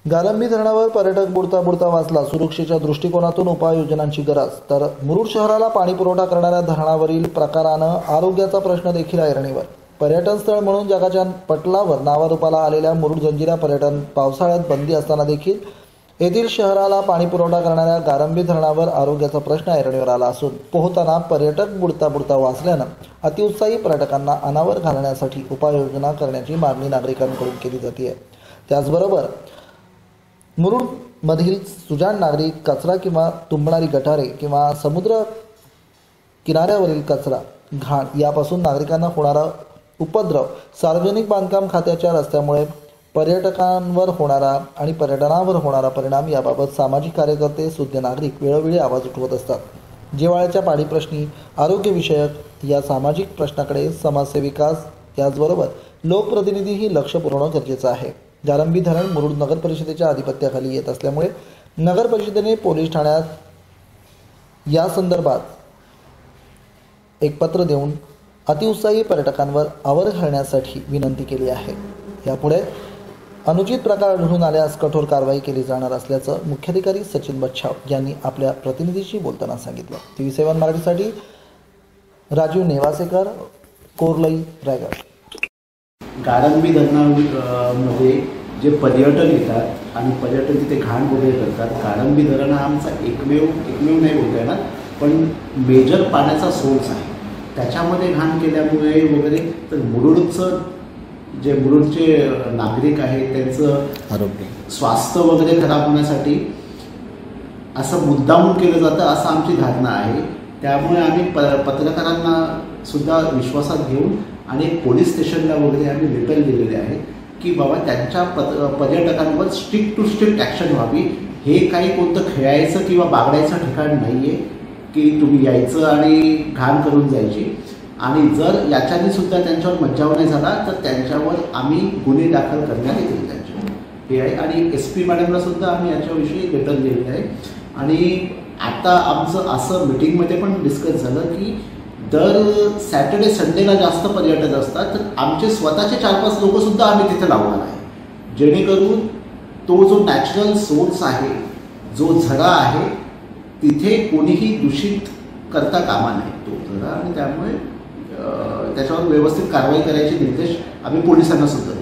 गारंबी धरणावर पर्यटक बुडता बुडता वाचला. सुरक्षेच्या दृष्टिकोनातून उपाययोजनांची गरज. तर मुरुड शहराला पाणी पुरवठा करणाऱ्या धरणावरील प्रकारानं आरोग्याचा प्रश्न देखील ऐरणीवर. पर्यटन स्थळ म्हणून जगाच्या पटलावर नावारूपाला आलेल्या मुरुड जंजिरा पर्यटन पावसाळ्यात बंदी असताना देखील येथील शहराला पाणी पुरवठा करणाऱ्या गारंबी धरणावर आरोग्याचा प्रश्न ऐरणीवर आला असून पोहताना पर्यटक बुडता बुडता वाचल्यानं अतिउत्साही पर्यटकांना अनावर घालण्यासाठी उपाययोजना करण्याची मागणी नागरिकांकडून केली जाते. त्याचबरोबर मुरुडमधील सुजाण नागरिक कचरा किंवा तुंबणारी गटारे किंवा समुद्र किनाऱ्यावरील कचरा घाण यापासून नागरिकांना होणारा उपद्रव, सार्वजनिक बांधकाम खात्याच्या रस्त्यामुळे पर्यटकांवर होणारा आणि पर्यटनावर होणारा परिणाम याबाबत सामाजिक कार्यकर्ते, सुज्ञ नागरिक वेळोवेळी आवाज उठवत असतात. जिव्हाळ्याच्या पाणी प्रश्नी, आरोग्यविषयक या सामाजिक प्रश्नाकडे समाजसेविका याचबरोबर लोकप्रतिनिधीही लक्ष पुरवणं गरजेचं आहे. गारंबी धरण मुरुड नगर परिषदेच्या आधिपत्याखाली येत असल्यामुळे नगर परिषदेने पोलीस ठाण्यात या संदर्भात एक पत्र देऊन अतिउत्साही पर्यटकांवर आवर घालण्यासाठी विनंती केली आहे. यापुढे अनुचित प्रकार आढळून आल्यास कठोर कारवाई केली जाणार असल्याचं मुख्याधिकारी सचिन बच्छाव यांनी आपल्या प्रतिनिधीशी बोलताना सांगितलं. TV7 मराठीसाठी राजीव नेवासेकर, कोरलई, रायगड. गारंबी धरणामध्ये जे पर्यटन येतात आणि पर्यटन तिथे घाण वगैरे करतात. गारंबी धरण हा आमचा एकमेव नाही बोलता येणार, पण मेजर पाण्याचा सोर्स आहे. त्याच्यामध्ये घाण केल्यामुळे वगैरे तर मुरुडचं जे मुरुडचे नागरिक आहेत त्यांचं आरोग्य, स्वास्थ्य वगैरे खराब होण्यासाठी असं मुद्दामून केलं जातं असं आमची धारणा आहे. त्यामुळे आम्ही पत्रकारांना सुद्धा विश्वासात घेऊन आणि पोलीस स्टेशनला वगैरे आम्ही लेटर दिलेले आहे की बाबा त्यांच्या पर्यटकांवर स्ट्रिक्ट टू स्ट्रिक्ट ॲक्शन व्हावी. हे काही कोणतं खेळायचं किंवा बागडायचं ठिकाण नाही आहे की तुम्ही यायचं आणि घाण करून जायची. आणि जर याच्याने सुद्धा त्यांच्यावर मज्जाव नाही झाला तर त्यांच्यावर आम्ही गुन्हे दाखल करण्यात येतील त्यांच्यावर, हे आहे. आणि SP मॅडमला सुद्धा आम्ही याच्याविषयी लेटर दिलेलं आहे. आणि आता आमचं असं मिटिंगमध्ये पण डिस्कस झालं की दर सॅटर्डे संडेला जास्त पर्यटक असतात, तर आमचे स्वतःचे 4-5 लोकंसुद्धा आम्ही तिथे लावणार आहे, जेणेकरून तो जो नॅचरल सोर्स आहे, जो झरा आहे, तिथे कोणीही दूषित करता कामा नये तो झरा. आणि त्यामुळे त्याच्यावर व्यवस्थित कारवाई करायचे निर्देश आम्ही पोलिसांना सुद्धा